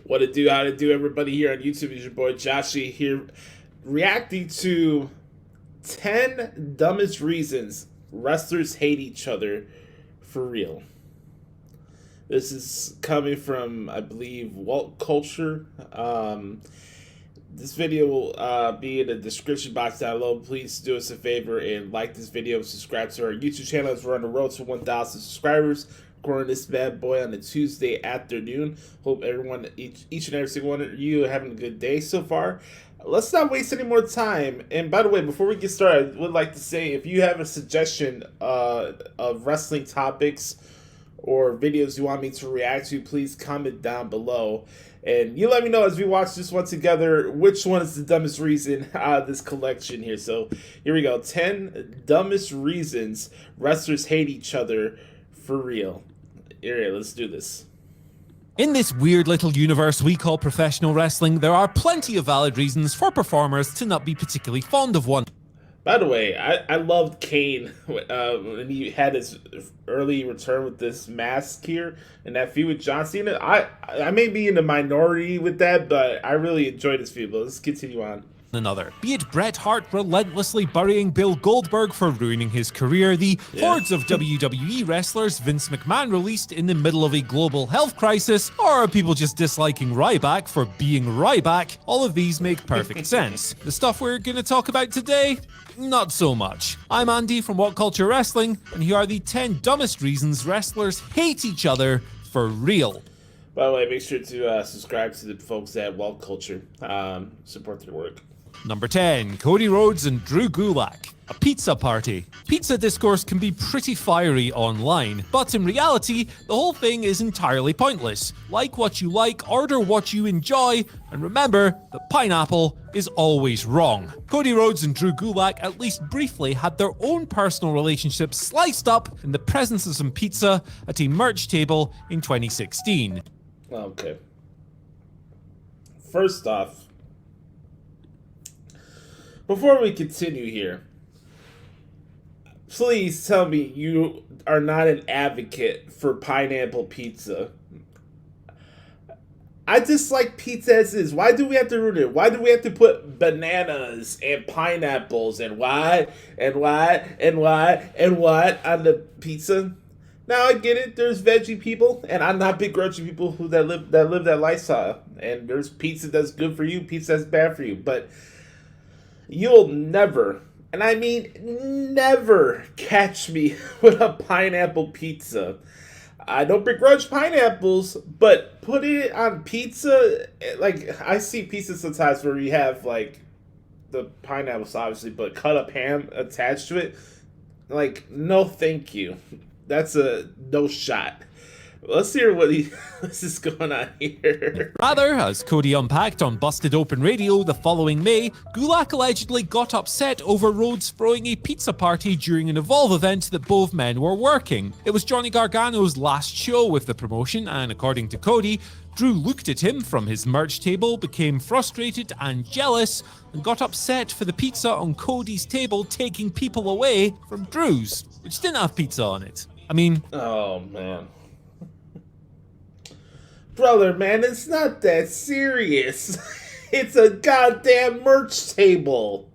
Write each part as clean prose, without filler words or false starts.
What it do, how to do, everybody here on YouTube is your boy Joshy here, reacting to 10 dumbest reasons wrestlers hate each other for real. This is coming from, I believe, Walt Culture. This video will be in the description box down below. Please do us a favor and like this video and subscribe to our YouTube channel as we're on the road to 1,000 subscribers. Recording this bad boy on a Tuesday afternoon. Hope everyone, each and every single one of you, are having a good day so far. Let's not waste any more time. And by the way, before we get started, I would like to say if you have a suggestion of wrestling topics or videos you want me to react to, please comment down below. And you let me know as we watch this one together which one is the dumbest reason out of this collection here. So here we go. 10 dumbest reasons wrestlers hate each other for real. Here, let's do this. In this weird little universe we call professional wrestling, there are plenty of valid reasons for performers to not be particularly fond of one. By the way, I loved Kane when he had his early return with this mask here and that feud with John Cena. I may be in the minority with that, but I really enjoyed this feud. But let's continue on. Another. Be it Bret Hart relentlessly burying Bill Goldberg for ruining his career, the hordes of WWE wrestlers Vince McMahon released in the middle of a global health crisis, or people just disliking Ryback for being Ryback, all of these make perfect sense. The stuff we're gonna talk about today? Not so much. I'm Andy from What Culture Wrestling, and here are the 10 dumbest reasons wrestlers hate each other for real. By the way, make sure to subscribe to the folks at Walt Culture. Support their work. Number 10, Cody Rhodes and Drew Gulak. A pizza party. Pizza discourse can be pretty fiery online, but in reality, the whole thing is entirely pointless. Like what you like, order what you enjoy, and remember that pineapple is always wrong. Cody Rhodes and Drew Gulak at least briefly had their own personal relationship sliced up in the presence of some pizza at a merch table in 2016. Okay. First off, before we continue here, please tell me you are not an advocate for pineapple pizza. I dislike pizza as is. Why do we have to ruin it? Why do we have to put bananas and pineapples and what on the pizza? Now I get it. There's veggie people, and I'm not begrudging people that live that lifestyle. And there's pizza that's good for you, pizza that's bad for you, but you'll never, and I mean never, catch me with a pineapple pizza. I don't begrudge pineapples, but putting it on pizza, like, I see pizza sometimes where you have, like, the pineapples, obviously, but cut up ham attached to it. Like, no thank you. That's a no shot. Let's hear what this is going on here. Rather, as Cody unpacked on Busted Open Radio the following May, Gulak allegedly got upset over Rhodes throwing a pizza party during an Evolve event that both men were working. It was Johnny Gargano's last show with the promotion, and according to Cody, Drew looked at him from his merch table, became frustrated and jealous, and got upset for the pizza on Cody's table taking people away from Drew's, which didn't have pizza on it. I mean... Oh, man. Brother, man, it's not that serious. It's a goddamn merch table.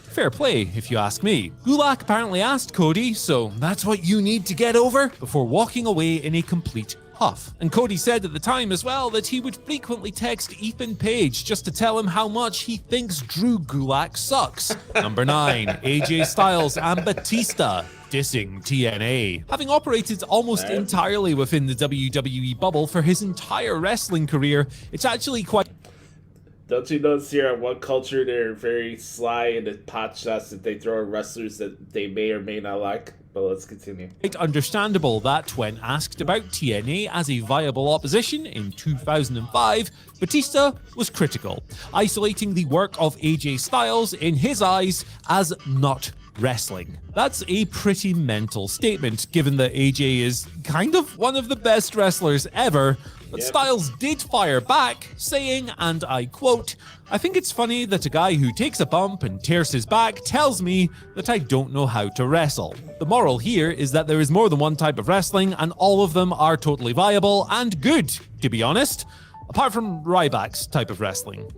Fair play, if you ask me. Gulak apparently asked Cody, so that's what you need to get over, before walking away in a complete huff. And Cody said at the time as well that he would frequently text Ethan Page just to tell him how much he thinks Drew Gulak sucks. Number 9, AJ Styles and Batista dissing TNA. Having operated almost entirely within the WWE bubble for his entire wrestling career, it's actually quite... Don't you notice here on What Culture they're very sly in the pot shots that they throw at wrestlers that they may or may not like? But let's continue. It's understandable that when asked about TNA as a viable opposition in 2005, Batista was critical, isolating the work of AJ Styles in his eyes as not wrestling. That's a pretty mental statement, given that AJ is kind of one of the best wrestlers ever. But Styles did fire back, saying, and I quote, "I think it's funny that a guy who takes a bump and tears his back tells me that I don't know how to wrestle. The moral here is that there is more than one type of wrestling, and all of them are totally viable and good, to be honest. apart from Ryback's type of wrestling.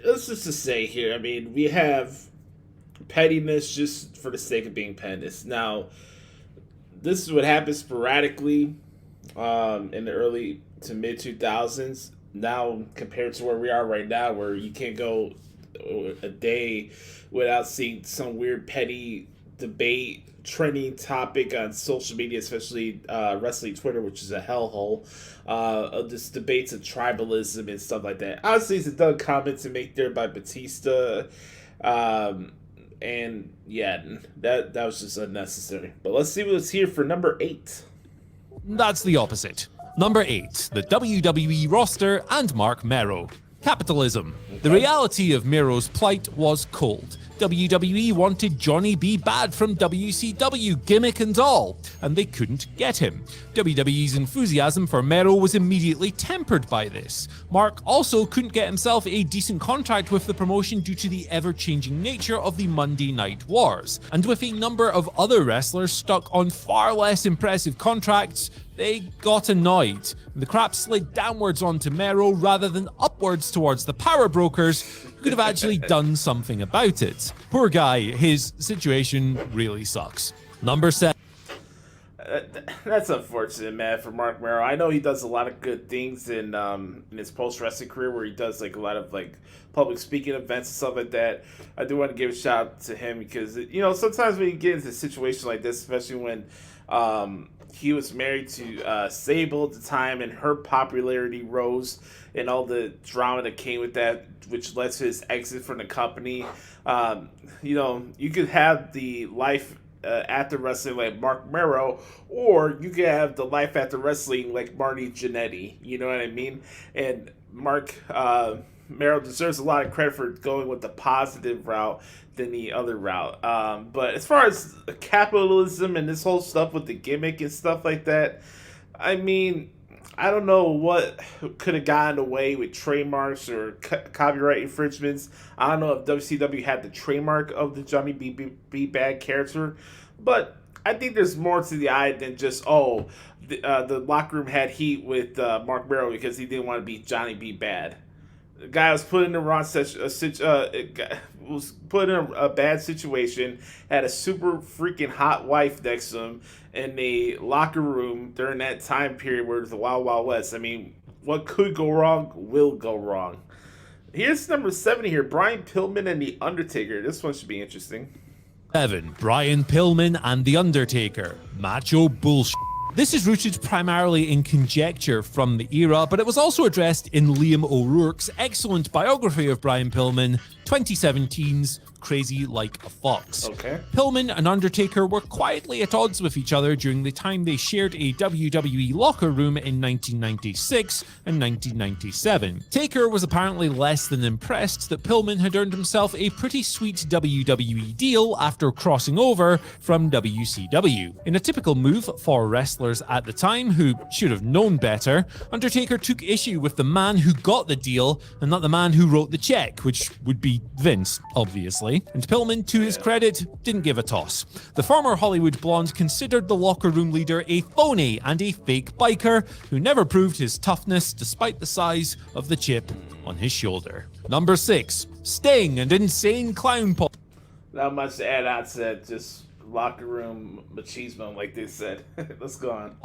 Let's just say here, I mean, we have pettiness just for the sake of being pettiness. Now, this is what happens sporadically in the early to mid 2000s. Now, compared to where we are right now, where you can't go a day without seeing some weird petty debate, trending topic on social media, especially wrestling Twitter, which is a hellhole, of just debates of tribalism and stuff like that. Honestly, it's a dumb comment to make there by Batista. And yeah, that was just unnecessary. But let's see what's here for number 8. That's the opposite. Number 8, the WWE roster and Marc Mero. Capitalism. The reality of Mero's plight was cold. WWE wanted Johnny B. Bad from WCW, gimmick and all, and they couldn't get him. WWE's enthusiasm for Mero was immediately tempered by this. Mark also couldn't get himself a decent contract with the promotion due to the ever-changing nature of the Monday Night Wars, and with a number of other wrestlers stuck on far less impressive contracts, they got annoyed. The crap slid downwards onto Mero rather than upwards towards the power brokers, who could have actually done something about it. Poor guy, his situation really sucks. Number 7. That's unfortunate, man, for Marc Mero. I know he does a lot of good things in his post-wrestling career, where he does like a lot of like public speaking events and stuff like that. I do want to give a shout out to him because sometimes when you get into a situation like this, especially when he was married to Sable at the time, and her popularity rose, and all the drama that came with that, which led to his exit from the company. You could have the life after wrestling like Marc Mero, or you could have the life after wrestling like Marty Jannetty. You know what I mean? And Marc Mero deserves a lot of credit for going with the positive route than the other route. But as far as capitalism and this whole stuff with the gimmick and stuff like that, I mean, I don't know what could have gotten away with trademarks or copyright infringements. I don't know if WCW had the trademark of the Johnny B. Bad character, but I think there's more to the eye than just, the locker room had heat with Marc Mero because he didn't want to be Johnny B. Bad. The guy was put in the wrong was put in a bad situation, had a super freaking hot wife next to him in the locker room during that time period where it was the Wild Wild West. I mean, what could go wrong will go wrong. Here's number 7 here, Brian Pillman and The Undertaker. This one should be interesting. 7. Brian Pillman and The Undertaker. Macho bullshit. This is rooted primarily in conjecture from the era, but it was also addressed in Liam O'Rourke's excellent biography of Brian Pillman, 2017's Crazy Like a Fox. Okay. Pillman and Undertaker were quietly at odds with each other during the time they shared a WWE locker room in 1996 and 1997. Taker was apparently less than impressed that Pillman had earned himself a pretty sweet WWE deal after crossing over from WCW. In a typical move for wrestlers at the time who should have known better, Undertaker took issue with the man who got the deal and not the man who wrote the check, which would be Vince, obviously. And Pillman, to his credit, didn't give a toss. The former Hollywood blonde considered the locker room leader a phony and a fake biker who never proved his toughness despite the size of the chip on his shoulder. Number 6. Sting and Insane Clown Posse. Not much to add on to that, just locker room machismo, like they said. Let's go on.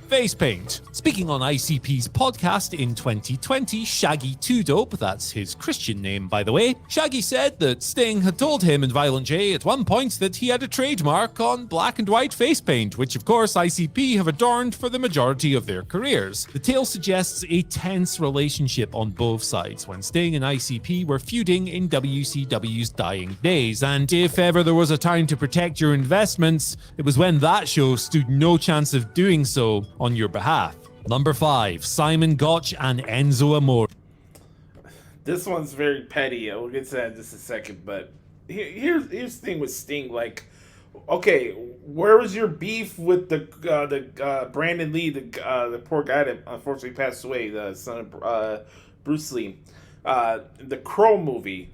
Face paint. Speaking on ICP's podcast in 2020, Shaggy 2Dope, that's his Christian name by the way, Shaggy said that Sting had told him and Violent J at one point that he had a trademark on black and white face paint, which of course ICP have adorned for the majority of their careers. The tale suggests a tense relationship on both sides when Sting and ICP were feuding in WCW's dying days, and if ever there was a time to protect your investments, it was when that show stood no chance of doing so on your behalf. Number 5. Simon Gotch and Enzo Amore. This one's very petty. We'll get to that in just a second, but here's the thing with Sting. Like, okay, where was your beef with the Brandon Lee, the poor guy that unfortunately passed away, the son of Bruce Lee, the Crow movie?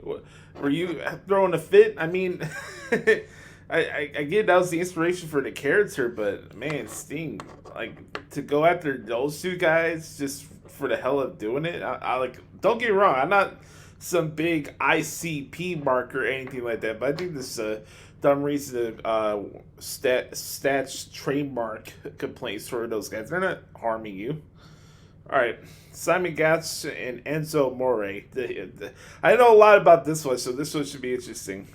Were you throwing a fit? I mean, I get that was the inspiration for the character, but man, Sting, like, to go after those two guys just for the hell of doing it. I like. Don't get me wrong. I'm not some big ICP marker or anything like that, but I think this is a dumb reason to stats trademark complaints for those guys. They're not harming you. All right, Simon Gotch and Enzo Amore. I know a lot about this one, so this one should be interesting.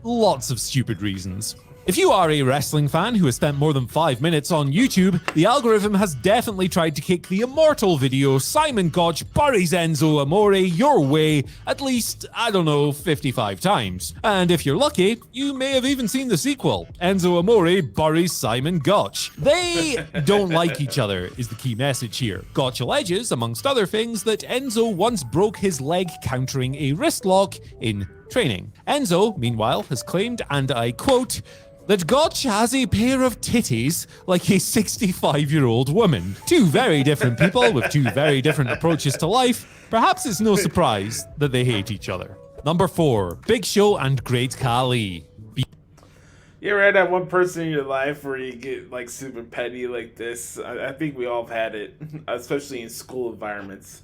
Lots of stupid reasons. If you are a wrestling fan who has spent more than 5 minutes on YouTube, the algorithm has definitely tried to kick the immortal video Simon Gotch buries Enzo Amore your way at least, 55 times. And if you're lucky, you may have even seen the sequel, Enzo Amore buries Simon Gotch. They don't like each other, is the key message here. Gotch alleges, amongst other things, that Enzo once broke his leg countering a wrist lock in training. Enzo, meanwhile, has claimed, and I quote, that Gotch has a pair of titties like a 65-year-old woman. Two very different people with two very different approaches to life. Perhaps it's no surprise that they hate each other. Number 4, Big Show and Great Khali. You ever had that one person in your life where you get like super petty like this? I think we all have had it, especially in school environments.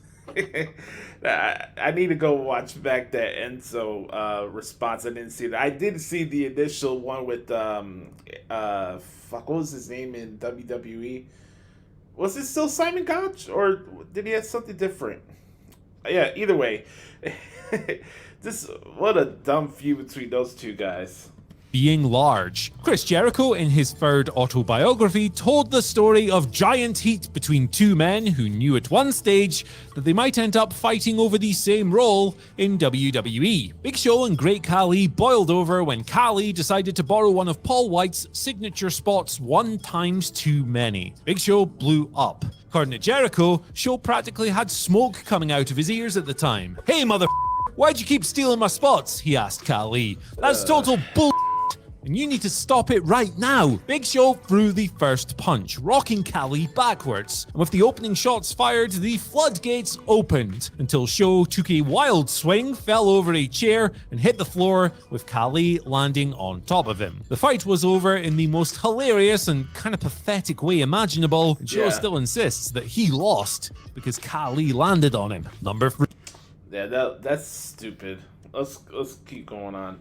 I need to go watch back that Enzo response. I didn't see that. I did see the initial one with what was his name in WWE? Was it still Simon Gotch, or did he have something different? Yeah, either way, what a dumb feud between those two guys. Being large. Chris Jericho, in his third autobiography, told the story of giant heat between two men who knew at one stage that they might end up fighting over the same role in WWE. Big Show and Great Khali boiled over when Khali decided to borrow one of Paul White's signature spots 1 times too many. Big Show blew up. According to Jericho, Show practically had smoke coming out of his ears at the time. "Hey mother, why'd you keep stealing my spots?" he asked Khali. "That's total bull. And you need to stop it right now." Big Show threw the first punch, rocking Khali backwards. And with the opening shots fired, the floodgates opened until Show took a wild swing, fell over a chair, and hit the floor, with Khali landing on top of him. The fight was over in the most hilarious and kind of pathetic way imaginable, and Show still insists that he lost because Khali landed on him. Number 3. Yeah, that's stupid. Let's keep going on.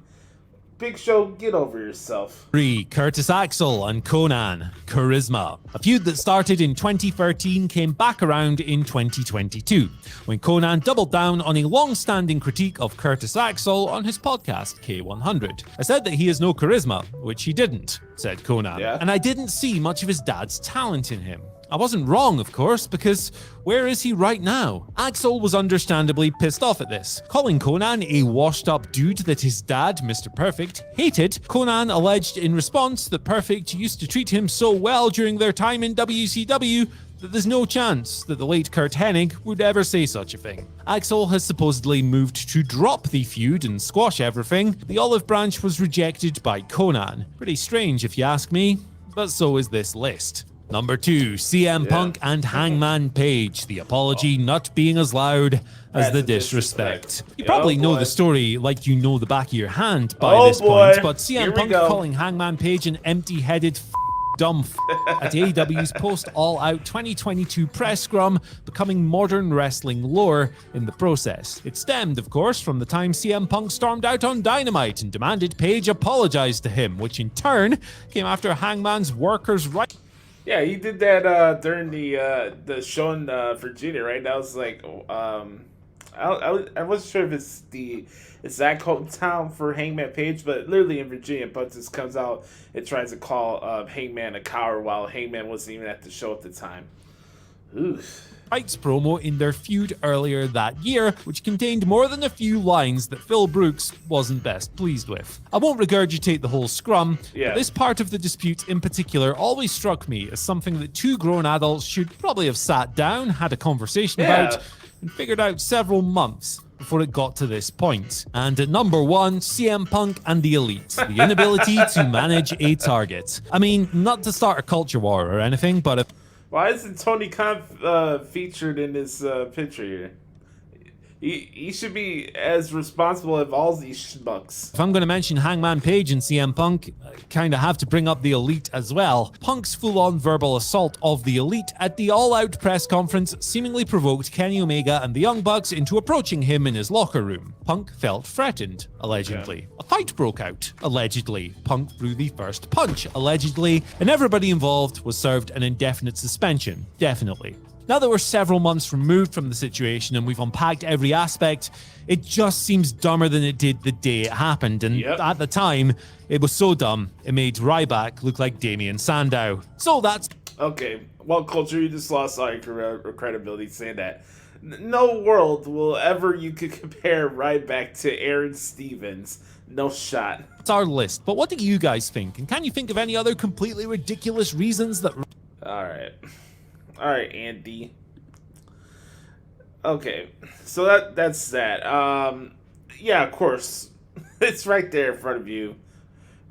Big Show, get over yourself. 3. Curtis Axel and Conan. Charisma. A feud that started in 2013 came back around in 2022, when Conan doubled down on a long-standing critique of Curtis Axel on his podcast, K100. "I said that he has no charisma, which he didn't," said Conan. "And I didn't see much of his dad's talent in him. I wasn't wrong, of course, because where is he right now?" Axel was understandably pissed off at this. Calling Conan a washed-up dude that his dad, Mr. Perfect, hated, Conan alleged in response that Perfect used to treat him so well during their time in WCW that there's no chance that the late Kurt Hennig would ever say such a thing. Axel has supposedly moved to drop the feud and squash everything. The olive branch was rejected by Conan. Pretty strange if you ask me, but so is this list. Number 2, CM Punk and Hangman Page. The apology not being as loud as the disrespect. You probably know the story like you know the back of your hand by this point, but CM Punk calling Hangman Page an empty-headed dumb at AEW's post-All Out 2022 press scrum, becoming modern wrestling lore in the process. It stemmed, of course, from the time CM Punk stormed out on Dynamite and demanded Page apologize to him, which in turn came after Hangman's workers' right. Yeah, he did that during the show in Virginia, right? That was like, I wasn't sure if it's the exact hometown for Hangman Page, but literally in Virginia, Punk just comes out and tries to call Hangman a coward while Hangman wasn't even at the show at the time. Oof. Fights promo in their feud earlier that year, which contained more than a few lines that Phil Brooks wasn't best pleased with. I won't regurgitate the whole scrum, but this part of the dispute in particular always struck me as something that 2 grown adults should probably have sat down, had a conversation about, and figured out several months before it got to this point. And at number 1, CM Punk and the Elite. The inability to manage a target. I mean, not to start a culture war or anything, but if why isn't Tony Khan featured in this picture here? He should be as responsible as all these schmucks. If I'm going to mention Hangman Page and CM Punk, I kind of have to bring up the Elite as well. Punk's full-on verbal assault of the Elite at the All-Out press conference seemingly provoked Kenny Omega and the Young Bucks into approaching him in his locker room. Punk felt threatened, allegedly. A fight broke out, allegedly. Punk threw the first punch, allegedly. And everybody involved was served an indefinite suspension, definitely. Now that we're several months removed from the situation and we've unpacked every aspect, it just seems dumber than it did the day it happened. And at the time, it was so dumb, it made Ryback look like Damien Sandow. So that's... Okay, well, Culture, you just lost all your credibility saying that. No world will ever you could compare Ryback to Aaron Stevens. No shot. It's our list. But what do you guys think? And can you think of any other completely ridiculous reasons that... All right, Andy. Okay, so that's that. Yeah, of course, it's right there in front of you.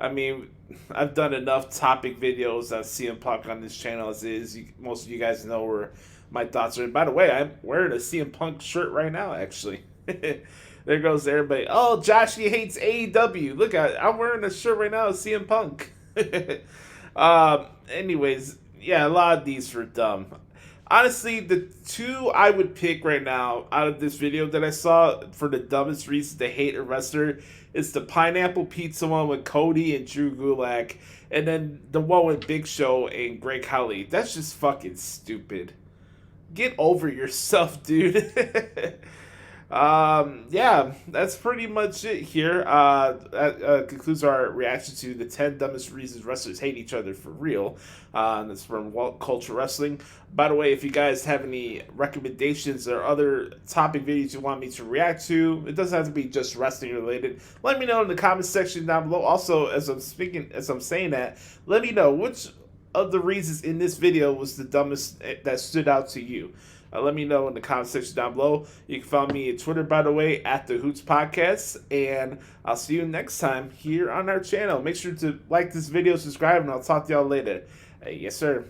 I mean, I've done enough topic videos on CM Punk on this channel as is. Most of you guys know where my thoughts are. And by the way, I'm wearing a CM Punk shirt right now, actually. There goes everybody. Oh, Josh, he hates AEW. Look, I'm wearing a shirt right now of CM Punk. Anyways, yeah, a lot of these were dumb. Honestly, the two I would pick right now out of this video that I saw for the dumbest reasons to hate a wrestler is the pineapple pizza one with Cody and Drew Gulak, and then the one with Big Show and Greg Khali. That's just fucking stupid. Get over yourself, dude. Yeah, that's pretty much it here. That concludes our reaction to the 10 dumbest reasons wrestlers hate each other for real. That's from Walt Culture Wrestling. By the way, if you guys have any recommendations or other topic videos you want me to react to, it doesn't have to be just wrestling related. Let me know in the comment section down below. Also, as I'm saying that, let me know which of the reasons in this video was the dumbest that stood out to you. Let me know in the comment section down below. You can follow me on Twitter, by the way, at The Hoots Podcast. And I'll see you next time here on our channel. Make sure to like this video, subscribe, and I'll talk to y'all later. Yes, sir.